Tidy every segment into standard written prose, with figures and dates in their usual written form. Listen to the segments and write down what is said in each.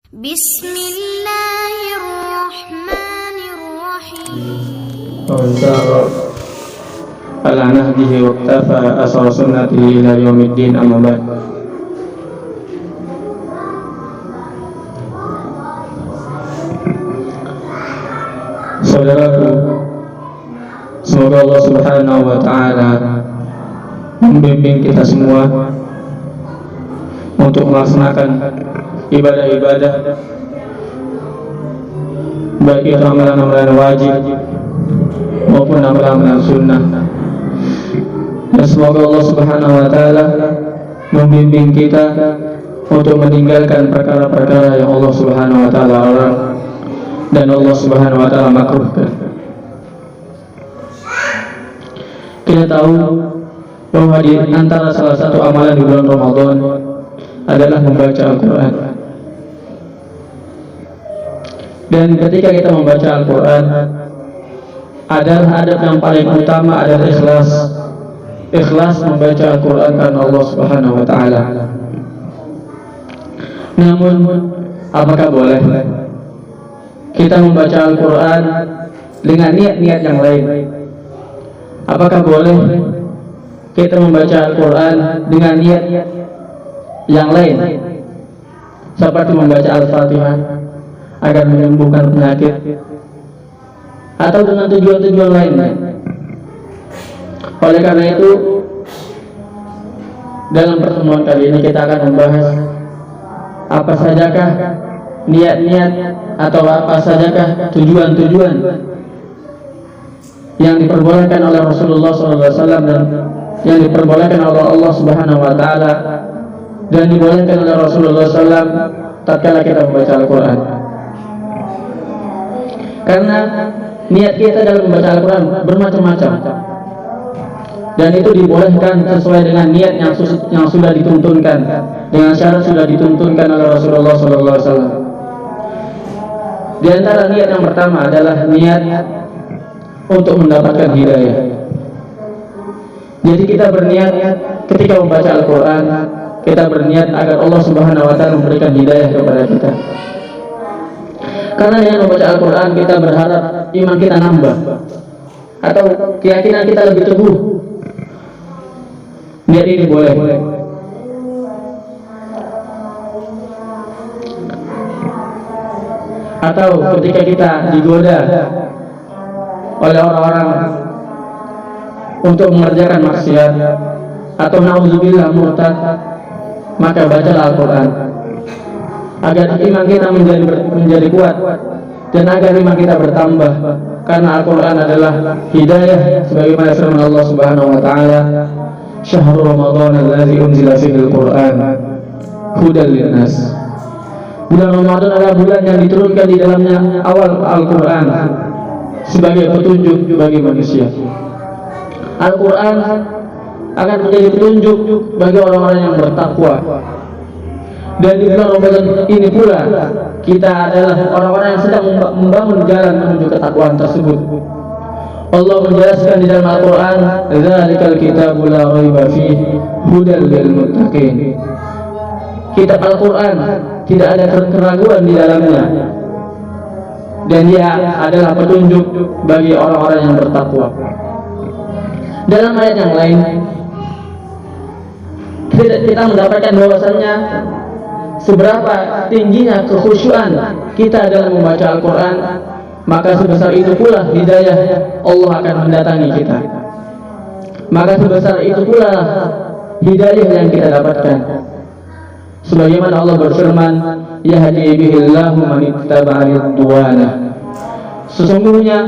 Bismillahirrahmanirrahim. Ala nahdihi waqtafa asar sunnatihi ila yaumiddin, amma ba'd. Saudaraku, semoga Allah Subhanahu wa ta'ala membimbing kita semua untuk melaksanakan ibadah-ibadah, baik itu amalan-amalan wajib maupun amalan-amalan sunnah. Dan semoga Allah Subhanahu wa ta'ala membimbing kita untuk meninggalkan perkara-perkara yang Allah Subhanahu wa ta'ala larang dan Allah Subhanahu wa ta'ala makruhkan. Kita tahu bahwa di antara salah satu amalan di bulan Ramadan adalah membaca Al-Quran. Dan ketika kita membaca Al-Quran, adalah adab yang paling utama adalah ikhlas. Ikhlas membaca Al-Quran karena Allah Subhanahu wa ta'ala. Namun, apakah boleh kita membaca Al-Quran dengan niat-niat yang lain? Apakah boleh kita membaca Al-Quran dengan niat yang lain, seperti membaca Al-Fatihah agar menyembuhkan penyakit, atau dengan tujuan-tujuan lainnya? Oleh karena itu, dalam pertemuan kali ini kita akan membahas apa sajakah niat-niat atau apa sajakah tujuan-tujuan yang diperbolehkan oleh Rasulullah SAW dan yang diperbolehkan oleh Allah Subhanahu wa ta'ala dan dibolehkan oleh Rasulullah SAW tatkala kita membaca Al-Quran. Karena niat kita dalam membaca Al-Quran bermacam-macam, dan itu dibolehkan sesuai dengan niat yang sudah dituntunkan, dengan syarat sudah dituntunkan oleh Rasulullah SAW. Di antara niat yang pertama adalah niat untuk mendapatkan hidayah. Jadi kita berniat ketika membaca Al-Quran, kita berniat agar Allah Subhanahu wa ta'ala memberikan hidayah kepada kita. Karena dengan membaca Al-Quran kita berharap iman kita nambah, atau keyakinan kita lebih teguh. Niat ini boleh. Atau ketika kita digoda oleh orang-orang untuk mengerjakan maksiat, atau na'udzubillah murtad, maka bacalah Al-Quran agar iman kita menjadi kuat dan agar iman kita bertambah. Karena Al-Quran adalah hidayah, sebagaimana firman Allah Subhanahu wa ta'ala, syahrul Ramadan allazi unzila fihi al-Quran hudan linnas. Bulan Ramadan adalah bulan yang diturunkan di dalamnya awal Al-Quran sebagai petunjuk bagi manusia. Al-Quran akan menjadi petunjuk bagi orang-orang yang bertakwa. Dan di bulan Ramadan ini pula kita adalah orang-orang yang sedang membangun jalan menuju ketakwaan tersebut. Allah menjelaskan di dalam Al-Quran, "Dzalikal kitabu la raiba fihi hudal lil muttaqin." Kitab Al-Quran tidak ada keraguan di dalamnya, dan dia adalah petunjuk bagi orang-orang yang bertakwa. Dalam ayat yang lain kita mendapatkan bahwasannya seberapa tingginya kekhusyuan kita dalam membaca Al-Quran, maka sebesar itu pula hidayah Allah akan mendatangi kita. Maka sebesar itu pula hidayah yang kita dapatkan. Sebagaimana Allah berfirman, "Yahdi bihillahu man ittaba'a ridwanah." Sesungguhnya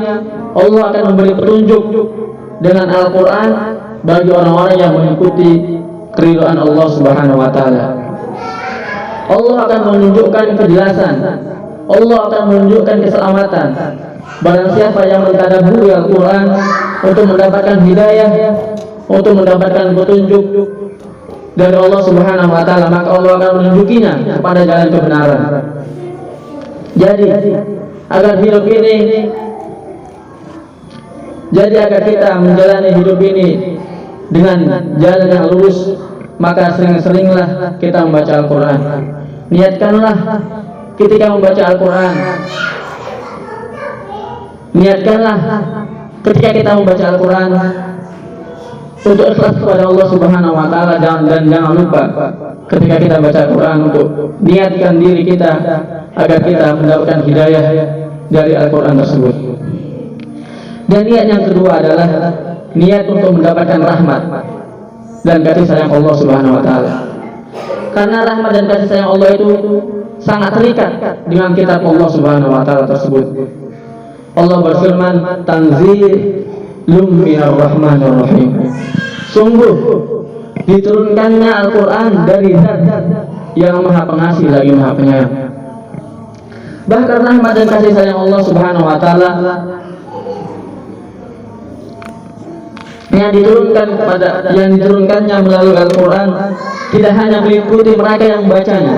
Allah akan memberi petunjuk dengan Al-Quran bagi orang-orang yang mengikuti keridhaan Allah Subhanahu wa ta'ala. Allah akan menunjukkan kejelasan, Allah akan menunjukkan keselamatan. Barang siapa yang mentadabburi Al-Quran untuk mendapatkan hidayah, untuk mendapatkan petunjuk dari Allah Subhanahu wa ta'ala, maka Allah akan menunjukinya kepada jalan kebenaran. Jadi agar hidup ini, agar kita menjalani hidup ini dengan jalan yang lurus, maka sering-seringlah kita membaca Al-Quran. Niatkanlah ketika membaca Al-Quran. Niatkanlah ketika kita membaca Al-Quran untuk ikhlas kepada Allah Subhanahu wa Ta'ala, dan jangan lupa ketika kita baca Al-Quran untuk niatkan diri kita agar kita mendapatkan hidayah dari Al-Quran tersebut. Dan niat yang kedua adalah niat untuk mendapatkan rahmat dan kasih sayang Allah Subhanahu wa Ta'ala. Karena rahmat dan kasih sayang Allah itu sangat terikat dengan kitab Allah Subhanahu wa Ta'ala tersebut. Allah berfirman, tanzilum minar rahmanir rahim. Sungguh diturunkannya Al-Quran dari Zat yang Maha Pengasih lagi Maha Penyayang. Bahkan rahmat dan kasih sayang Allah Subhanahu wa Ta'ala yang diturunkannya melalui Al-Quran tidak hanya meliputi mereka yang membacanya,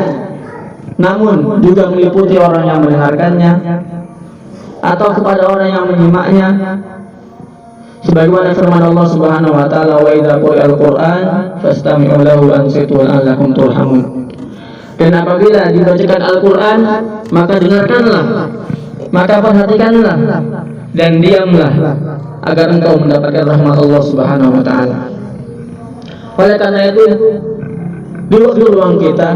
namun juga meliputi orang yang mendengarkannya atau kepada orang yang menyimaknya. Sebagaimana firman Allah Subhanahu wa Ta'ala, wa idza quri'al Qur'an fastami'u lahu wa ansitu la'allakum turhamun. Dan apabila dibacakan Al-Quran, maka dengarkanlah, maka perhatikanlah dan diamlah agar engkau mendapatkan rahmat Allah Subhanahu wa Ta'ala. Oleh karena itu, di waktu luang kita,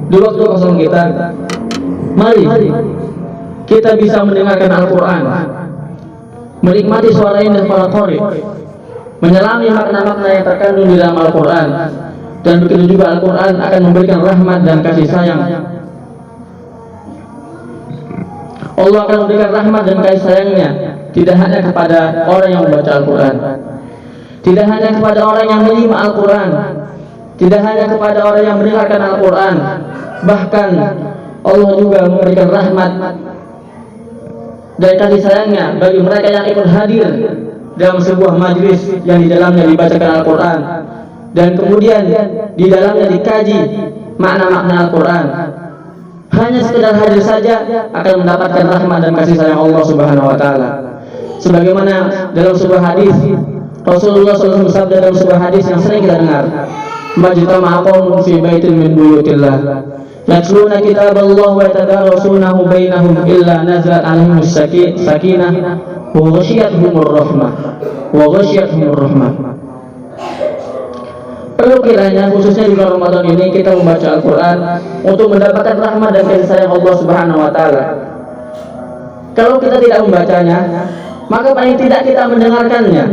di waktu kosong kita, mari kita bisa mendengarkan Al-Quran, menikmati suara indah para qari, menyelami makna-makna yang terkandung di dalam Al-Quran. Dan begitu juga Al-Quran akan memberikan rahmat dan kasih sayang. Allah akan memberikan rahmat dan kasih sayangnya tidak hanya kepada orang yang membaca Al-Quran, tidak hanya kepada orang yang menyimak Al-Quran, tidak hanya kepada orang yang mendengarkan Al-Quran. Bahkan Allah juga memberikan rahmat dan kasih sayangnya bagi mereka yang ikut hadir dalam sebuah majlis yang di dalamnya dibacakan Al-Quran dan kemudian di dalamnya dikaji makna-makna Al-Quran. Hanya sekedar hadir saja akan mendapatkan rahmat dan kasih sayang Allah Subhanahu wa Ta'ala. Sebagaimana dalam sebuah hadis Rasulullah SAW bersabda dalam sebuah hadis yang sering kita dengar, majtama'a qaumun fi baitin min buyutillah yatluna kitaballah wa yatadarasunahu bainahum illa nazalat 'alaihim sakinah wa ghasyiyatuhumur rahmah Perlu kiranya khususnya di bulan Ramadan ini kita membaca Al-Quran untuk mendapatkan rahmat dan kasih sayang Allah Subhanahu wa Ta'ala. Kalau kita tidak membacanya, maka paling tidak kita mendengarkannya.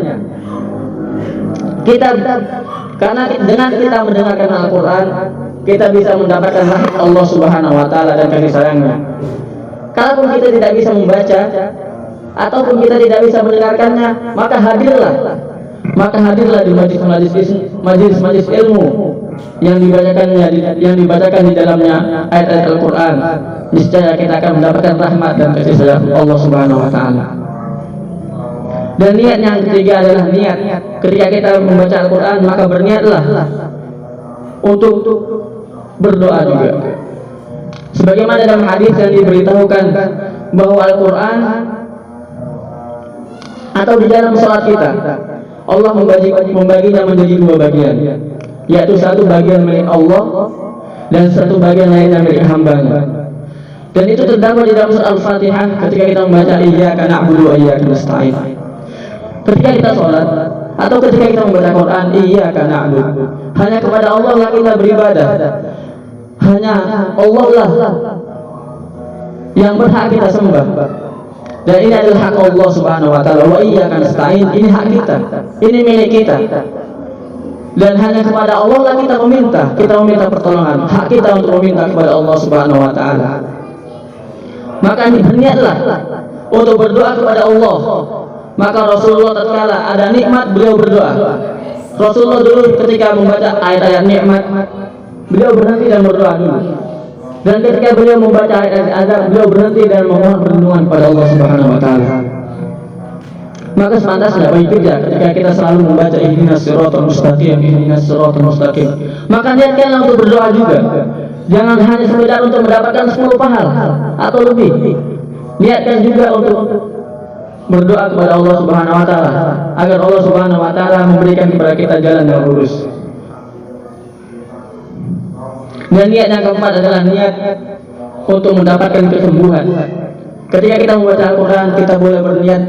Karena dengan kita mendengarkan Al-Quran, kita bisa mendapatkan rahmat Allah Subhanahu wa Ta'ala dan kasih sayangnya. Kalaupun kita tidak bisa membaca ataupun kita tidak bisa mendengarkannya, maka hadirlah di majlis ilmu yang dibacakan di dalamnya ayat-ayat Al-Quran. Niscaya kita akan mendapatkan rahmat dan kasih sayang Allah Subhanahu wa Ta'ala. Dan niat yang ketiga adalah niat ketika kita membaca Al-Quran, maka berniatlah untuk berdoa juga. Sebagaimana dalam hadis yang diberitahukan bahwa Al-Quran atau di dalam salat kita, Allah membaginya menjadi dua bagian, yaitu satu bagian milik Allah dan satu bagian lainnya milik hambanya. Dan itu terdapat di dalam surah Al-Fatihah ketika kita membaca iyyaka na'budu wa iyyaka nasta'in. Ketika kita sholat atau ketika kita membaca Quran, iyyaka na'budu, hanya kepada Allah lah kita beribadah, hanya Allah lah yang berhak kita sembah. Dan ini adalah hak Allah Subhanahu wa Ta'ala. Wa iyyaka nasta'in, ini hak kita, ini milik kita. Dan hanya kepada Allah lah kita meminta pertolongan. Hak kita untuk meminta kepada Allah Subhanahu wa Ta'ala. Maka berniatlah untuk berdoa kepada Allah. Maka Rasulullah tatkala ada nikmat, beliau berdoa. Rasulullah dulu ketika membaca ayat-ayat nikmat, beliau berhenti dan berdoa dulu. Dan ketika beliau membaca ayat-ayat azab, beliau berhenti dan memohon perlindungan kepada Allah Subhanahu wa Ta'ala. Maka sepantasnya bagi kita ketika kita selalu membaca ihdinas siratal mustaqim, maka niatkanlah untuk berdoa juga. Jangan hanya sekedar untuk mendapatkan 10 pahala atau lebih. Niatkan juga untuk berdoa kepada Allah Subhanahu wa Ta'ala agar Allah Subhanahu wa Ta'ala memberikan kepada kita jalan yang lurus. Dan niat yang keempat adalah niat untuk mendapatkan kesembuhan. Ketika kita membaca Al-Quran, kita boleh berniat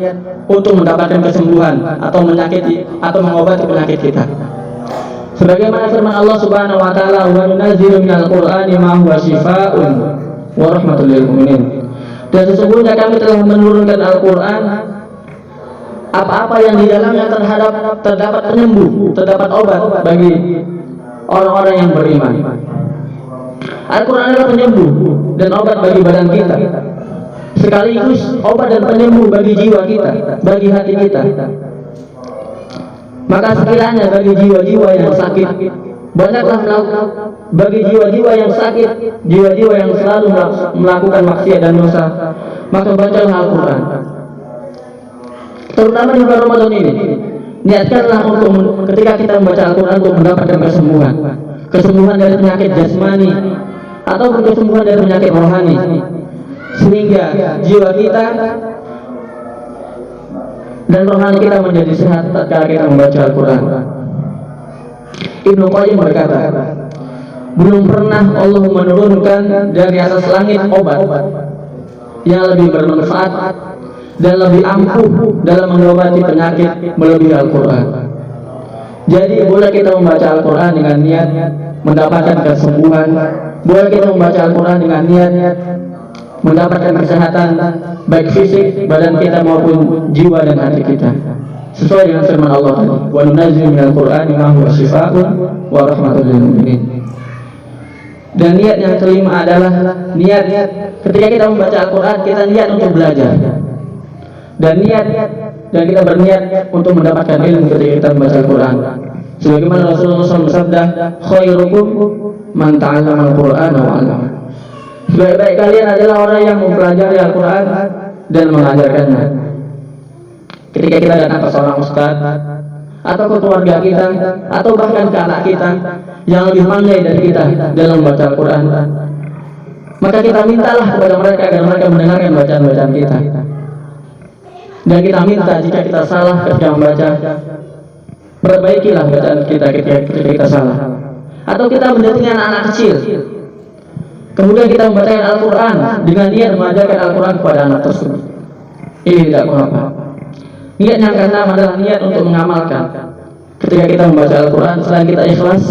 untuk mendapatkan kesembuhan atau mengobati penyakit kita. Sebagaimana firman Allah Subhanahu wa taala, "Wa nunazzilu minal Qur'ani ma huwa shifaa'un wa rahmatul lil mu'minin." Dan sesungguhnya kami telah menurunkan Al-Quran apa-apa yang di dalamnya terdapat penyembuh, terdapat obat bagi orang-orang yang beriman. Al-Quran adalah penyembuh dan obat bagi badan kita, sekaligus obat dan penyembuh bagi jiwa kita, bagi hati kita. Maka sekiranya bagi jiwa-jiwa yang sakit, banyaklah bagi jiwa-jiwa yang sakit, jiwa-jiwa yang selalu melakukan maksiat dan dosa, maka bacalah Al-Quran. Terutama di bulan Ramadan ini, niatkanlah untuk ketika kita membaca Al-Quran untuk mendapatkan kesembuhan dari penyakit jasmani ataupun kesembuhan dari penyakit rohani, sehingga jiwa kita dan rohani kita menjadi sehat tatkala kita membaca Al-Quran. Ibnu Qayyim berkata, belum pernah Allah menurunkan dari atas langit obat yang lebih bermanfaat dan lebih ampuh dalam mengobati penyakit melebihi Al-Quran. Jadi boleh kita membaca Al-Quran dengan niat mendapatkan kesembuhan, boleh kita membaca Al-Quran dengan niat mendapatkan kesehatan baik fisik badan kita maupun jiwa dan hati kita, sesuai dengan firman Allah tadi, "Wa nunazzilu minal Qur'ani ma huwa shifaa'un wa rahmatul lil mu'minin." Dan niat yang kelima adalah niat ketika kita membaca Al-Quran, kita niat untuk belajar dan kita berniat untuk mendapatkan ilmu ketika kita membaca Al-Quran. Sebagaimana Rasulullah SAW bersabda, "Khairukum man ta'allama al-Qur'ana wa 'allama." Sebaik-baik kalian adalah orang yang mempelajari Al-Quran dan mengajarkannya. Ketika kita datang ke seorang ustaz atau ke keluarga kita atau bahkan ke anak kita yang lebih pandai dari kita dalam membaca Al-Quran, maka kita mintalah kepada mereka agar mereka mendengarkan bacaan-bacaan kita. Dan kita minta jika kita salah ketika membaca, perbaikilah bacaan kita ketika kita salah. Atau kita mendatangi anak-anak kecil, kemudian kita membacakan Al-Quran dengan niat mengajarkan Al-Quran kepada anak tersebut, ini tidak mengapa. Niat yang keenam adalah niat untuk mengamalkan. Ketika kita membaca Al-Quran, selain kita ikhlas,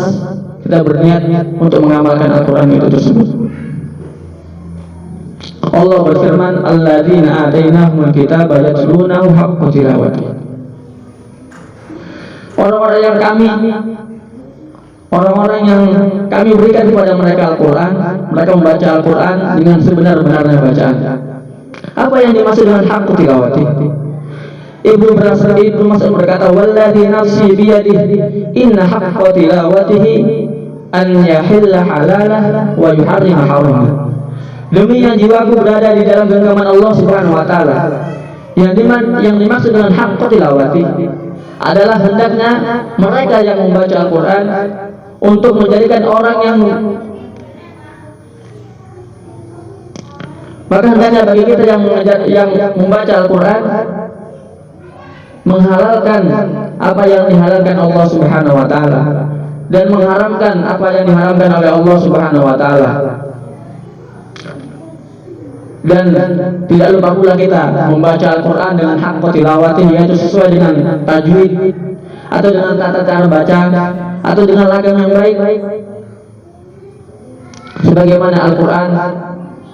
kita berniat untuk mengamalkan Al-Quran itu tersebut. Allah berfirman, "Alladzina atainahumul kitaba yatlunahu haqqa tilawatihi." Orang-orang yang kami berikan kepada mereka Al-Quran, mereka membaca Al-Quran dengan sebenar-benarnya bacaan. Apa yang dimaksud dengan haqqa tilawatihi? Ibnu Mas'ud berkata, "Walladzi nafsi biyadihi inna haqqa tilawatihi an yahilla halalah wa yuharrima haramah." Demi yang jiwaku berada di dalam genggaman Allah Subhanahu wa taala, yang dimaksud dengan haqqa tilawatihi adalah hendaknya mereka yang membaca Al-Quran untuk menjadikan orang yang maka hendaknya bagi kita yang membaca Al-Quran menghalalkan apa yang dihalalkan Allah Subhanahu wa taala dan mengharamkan apa yang diharamkan oleh Allah Subhanahu wa taala. Dan tidak lupa pula kita membaca Al-Quran dengan haqqa tilawati, yaitu sesuai dengan tajwid atau dengan tata cara baca atau dengan lagam yang baik, sebagaimana Al-Quran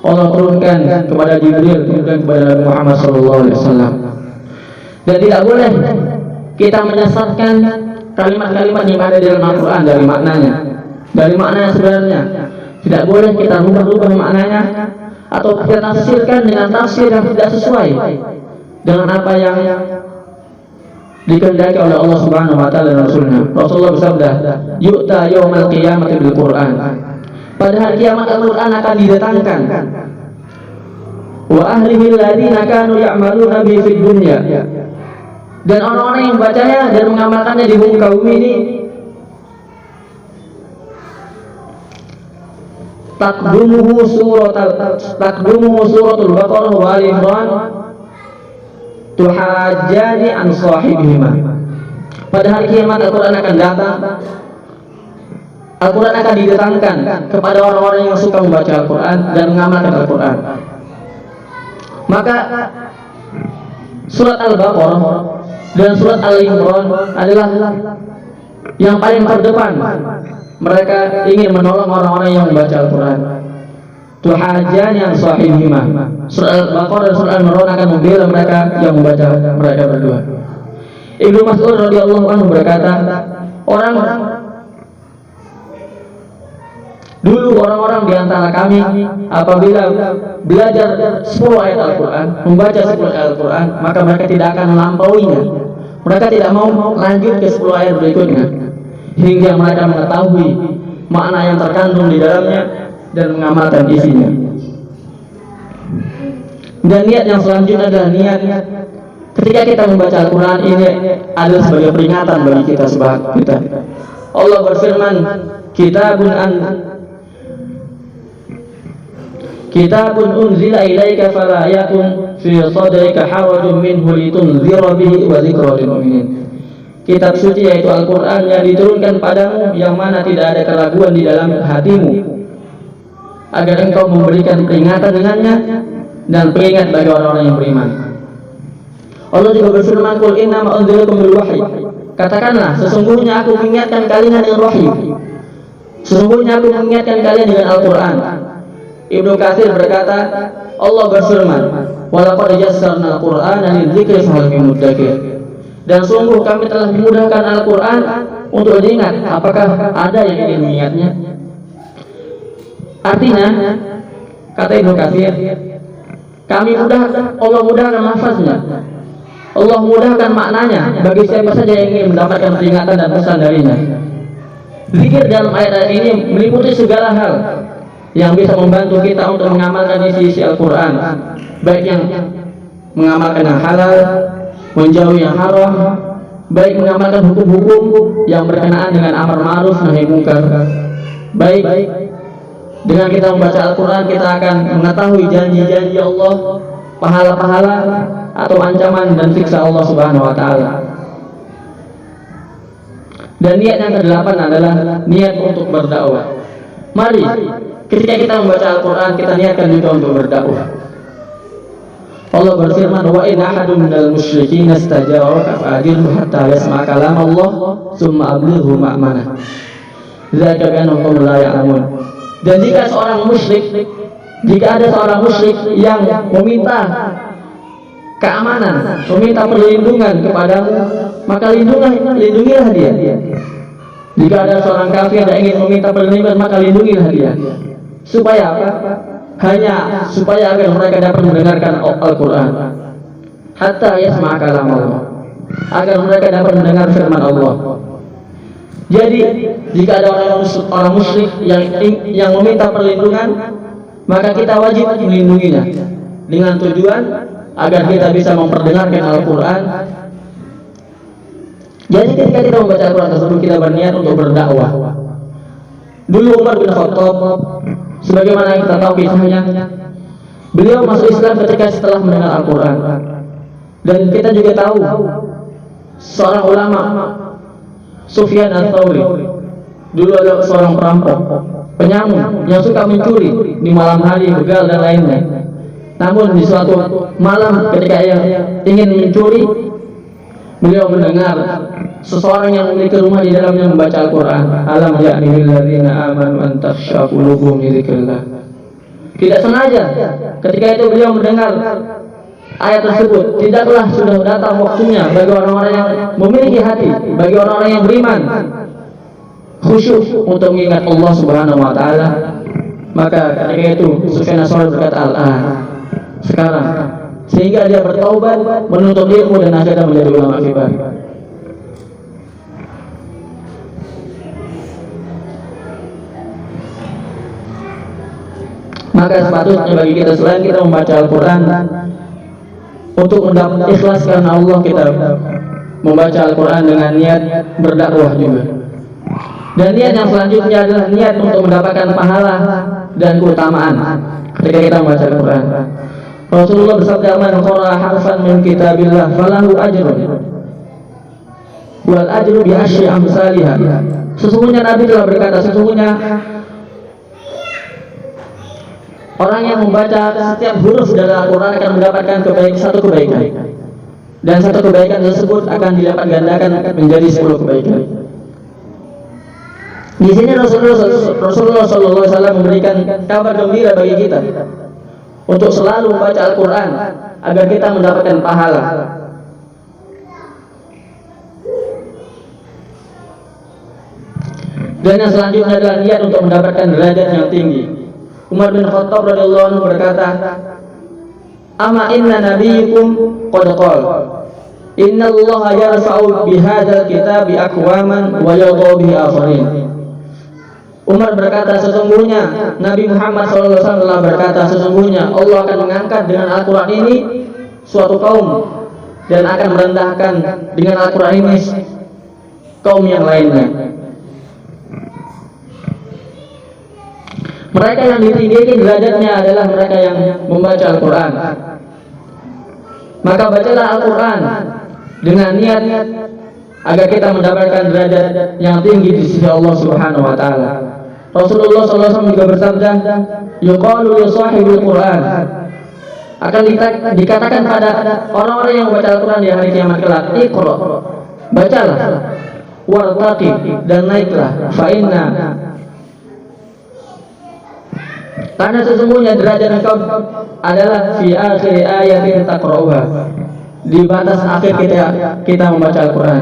Allah turunkan kepada Jibril, kemudian kepada Nabi Muhammad SAW. Dan tidak boleh kita menyesatkan kalimat-kalimat yang ada di dalam Al-Quran dari maknanya, dari makna sebenarnya. Tidak boleh kita rubah-rubah maknanya atau kita tafsirkan dengan tafsir yang tidak sesuai dengan apa yang dikehendaki oleh Allah Subhanahu wa taala dan Rasulnya. Rasulullah bersabda, "Yu'ta yaumal qiyamati bil Qur'an." Pada hari kiamat Al-Quran akan didatangkan. Wa ahlihi alladziina kanu ya'maluna bihi fid dunya. Dan orang-orang yang membacanya dan mengamalkannya di muka bumi ini, takdumuhu suratul Baqarah wa Ali Imran tuhajjani an sahibihima. Pada hari kiamat Al-Quran akan datang Al-Quran akan didatangkan kepada orang-orang yang suka membaca Al-Quran dan mengamalkan Al-Quran. Maka surat Al-Baqarah dan surat Al-Imran adalah yang paling terdepan. Mereka ingin menolong orang-orang yang membaca Al-Quran. Tuhajan yang sahihimah. Surat Al-Baqarah dan surat Al-Imran akan membela mereka yang membaca mereka berdua. Ibnu Mas'ud radhiyallahu anhu berkata, orang-orang di antara kami apabila belajar 10 ayat Al-Quran, membaca 10 ayat Al-Quran, maka mereka tidak akan melampauinya. Mereka tidak mau lanjut ke 10 ayat berikutnya hingga mereka mengetahui makna yang terkandung di dalamnya dan mengamalkan isinya. Dan niat yang selanjutnya adalah niat ketika kita membaca Al-Quran ini adalah sebagai peringatan bagi kita sebagai kita. Allah berfirman, Kitabun unzila ilaika fala yakun fi sadrika harajun minhu litunzira bihi wa dzikra lil mu'minin. Kitab suci yaitu Al-Quran yang diturunkan padamu, yang mana tidak ada keraguan di dalam hatimu, agar engkau memberikan peringatan dengannya dan peringat bagi orang-orang yang beriman. Allah juga berfirman, Qul innama unzilakum bil wahyi. Katakanlah, sesungguhnya aku mengingatkan kalian dengan wahyu. Sesungguhnya aku mengingatkan kalian dengan Al-Quran. Ibnu Katsir berkata, Allah berfirman, walaqad yassarna al-Qur'ana lidzikri fahal min mudzakir. Dan sungguh kami telah memudahkan Al-Quran untuk diingat. Apakah ada yang ingin mengingatnya? Artinya, kata Ibnu Katsir, Allah mudahkan lafaznya, Allah mudahkan maknanya bagi siapa saja yang ingin mendapatkan peringatan dan pesan darinya. Zikir dalam ayat ini meliputi segala hal yang bisa membantu kita untuk mengamalkan isi-isi Al-Quran, baik yang mengamalkan yang halal, menjauhi yang haram, baik mengamalkan hukum-hukum yang berkenaan dengan amar ma'ruf nahi munkar. Baik dengan kita membaca Al-Quran, kita akan mengetahui janji-janji Allah, pahala-pahala atau ancaman dan siksa Allah Subhanahu wa taala. Dan niat yang ke-8 adalah niat untuk berdakwah. Mari ketika kita membaca Al-Quran, kita niatkan juga untuk berdakwah. Allah berfirman, wa in ahadun minal musyrikin istajaraka fa'ajirhu hatta yasma' kalam Allah tsumma ablighu ma'manah. Dzalika bi'annahum la ya'lamun. Dan jika ada seorang musyrik yang meminta keamanan, meminta perlindungan kepadamu, maka lindungilah dia. Jika ada seorang kafir yang ingin meminta perlindungan, maka lindungilah dia. Supaya apa? Hanya supaya agar mereka dapat mendengarkan Al-Quran. Hatta yasma' kalam Allah, agar mereka dapat mendengar firman Allah. Jadi jika ada orang musyrik yang meminta perlindungan, maka kita wajib melindunginya dengan tujuan agar kita bisa memperdengarkan Al-Quran. Jadi ketika kita membaca Al-Quran tersebut, kita berniat untuk berdakwah. Dulu Umar bin Khattab, sebagaimana yang kita tahu kisahnya, beliau masuk Islam ketika setelah mendengar Al-Quran. Dan kita juga tahu seorang ulama, Sufyan Ats-Tsauri, dulu adalah seorang perampok, penyamun yang suka mencuri di malam hari, begal dan lainnya. Namun di suatu malam ketika ia ingin mencuri, beliau mendengar seseorang yang memiliki rumah di dalamnya membaca Al-Quran. Alam ya'ni lil ladzina amanu an takhsha qulubuhum li dzikrillah. Tidak sengaja ketika itu beliau mendengar ayat tersebut, tidaklah sudah datang waktunya bagi orang-orang yang memiliki hati, bagi orang-orang yang beriman, khusyuk untuk mengingat Allah Subhanahu wa taala. Maka ketika itu Sufyan Ats-Tsauri berkata, al-an, sekarang, sehingga dia bertaubat, menuntut ilmu dan akhirnya menjadi ulama kibar. Maka sepatutnya bagi kita selain kita membaca Al-Quran, untuk mendapat ikhlas karena Allah, kita membaca Al-Quran dengan niat berdakwah juga. Dan niat yang selanjutnya adalah niat untuk mendapatkan pahala dan keutamaan ketika kita membaca Al-Quran. Rasulullah bersabda, man qara'a harfan min kitabillah falahu ajrun wal ajru bi asyri amsalihha. Sesungguhnya Nabi telah berkata, sesungguhnya orang yang membaca setiap huruf dari Al-Quran akan mendapatkan satu kebaikan, dan satu kebaikan tersebut akan dilipat gandakan menjadi 10 kebaikan. Di sini Rasulullah SAW memberikan kabar gembira bagi kita untuk selalu membaca Al-Quran agar kita mendapatkan pahala. Dan yang selanjutnya adalah niat untuk mendapatkan derajat yang tinggi. Umar bin Khattab radhiyallahu anhu berkata, "Ama inna nabiyukum qad qala, inna Allah yarfa'u bihadzal kitabi aqwaman wa yadh'u bihi akharin." Umar berkata, sesungguhnya Nabi Muhammad SAW telah berkata, sesungguhnya Allah akan mengangkat dengan Al-Quran ini suatu kaum, dan akan merendahkan dengan Al-Quran ini kaum yang lainnya. Mereka yang ditinggikan derajatnya adalah mereka yang membaca Al-Quran. Maka bacalah Al-Quran dengan niat agar kita mendapatkan derajat yang tinggi di sisi Allah Subhanahu wa taala. Rasulullah SAW juga bersabda, yuqalu li sahibil Quran, akan dikatakan pada orang-orang yang membaca Al-Quran di hari kiamat kelak, iqra, bacalah, wartaqi, dan naiklah, fa inna, karena sesungguhnya derajat engkau adalah fi akhir ayatin taqra'uha, di batas akhir kita membaca Al-Quran.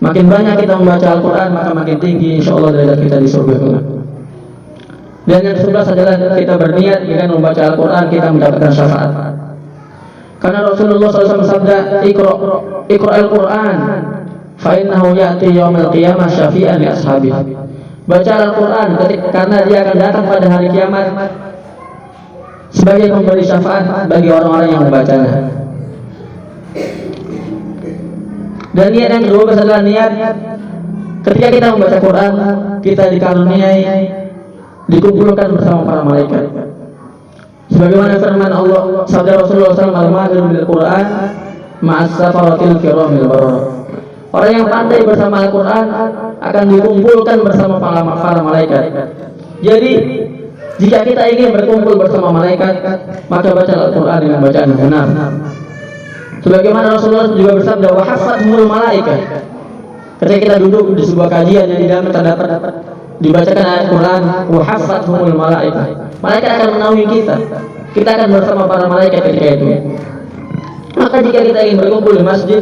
Makin banyak kita membaca Al-Quran, maka makin tinggi insyaallah derajat kita di surga. Dan yang ke-11 adalah kita berniat dengan membaca Al-Quran kita mendapatkan syafaat. Karena Rasulullah SAW bersabda, Iqra al-Quran fa innahu ya'ti yaumil qiyamah syafi'an li ashabihi. Baca Al-Quran karena dia akan datang pada hari kiamat sebagai pemberi syafaat bagi orang-orang yang membacanya. Dan niat yang kedua adalah niat ketika kita membaca Quran, kita dikaruniai dikumpulkan bersama para malaikat. Sebagaimana firman Allah, sabda Rasulullah SAW, al-mahir bil Quran ma'as safaratil kiramil barara. Orang yang pandai bersama Al-Quran akan dikumpulkan bersama para malaikat. Jadi jika kita ingin berkumpul bersama malaikat, maka baca Al-Quran dengan bacaan yang benar. Sebagaimana Rasulullah juga bersabda, wa hafathumul malaikat. Ketika kita duduk di sebuah kajian yang di dalam terdapat dibacakan ayat Quran, wa hafathumul malaikat. Malaikat akan menaungi kita. Kita akan bersama para malaikat ketika itu. Maka jika kita ingin berkumpul di masjid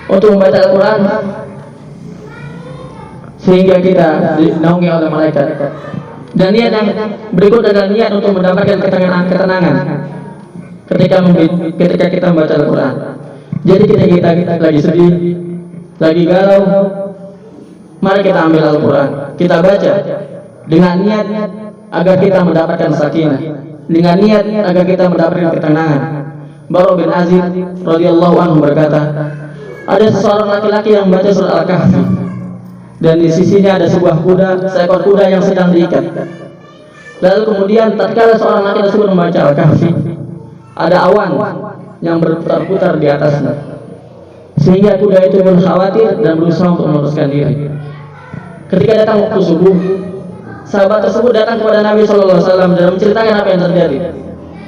untuk membaca Al-Quran sehingga kita dinaungi oleh malaikat. Dan niat yang berikut adalah niat untuk mendapatkan ketenangan ketika kita membaca Al-Quran. Jadi kita lagi sedih, lagi galau, mari kita ambil Al-Quran, kita baca dengan niat agar kita mendapatkan sakinah, dengan niat agar kita mendapatkan ketenangan. Bara bin Azib radhiyallahu anhu berkata, ada seorang laki-laki yang membaca surah Al-Kahfi, dan di sisinya ada seekor kuda yang sedang diikat. Lalu kemudian tatkala seorang laki tersebut membaca Al-Kahfi, ada awan yang berputar-putar di atasnya, sehingga kuda itu pun khawatir dan berusaha untuk meluruskan diri. Ketika datang waktu subuh, sahabat tersebut datang kepada Nabi SAW dan menceritakan apa yang terjadi.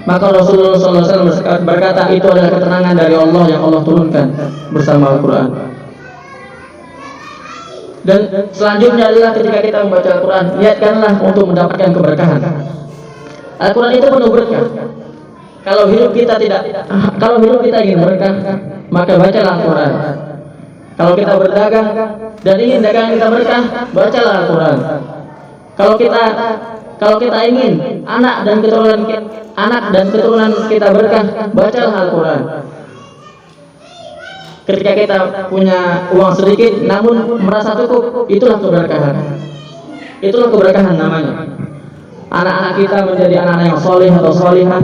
Maka Rasulullah SAW berkata, itu adalah ketenangan dari Allah yang Allah turunkan bersama Al-Quran. Dan selanjutnya adalah ketika kita membaca Al-Quran, niatkanlah untuk mendapatkan keberkahan. Al-Quran itu penuh berkah. Kalau hidup kita ingin berkah, maka bacalah Al-Quran. Kalau kita berdagang dan ingin dagangan kita berkah, bacalah Al-Quran. Kalau kita ingin anak dan keturunan kita berkah, bacalah Al-Quran. Ketika kita punya uang sedikit namun merasa cukup, itulah keberkahan. Itulah keberkahan namanya. Anak-anak kita menjadi anak-anak yang soleh atau solihah,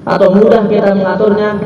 atau mudah kita mengaturnya,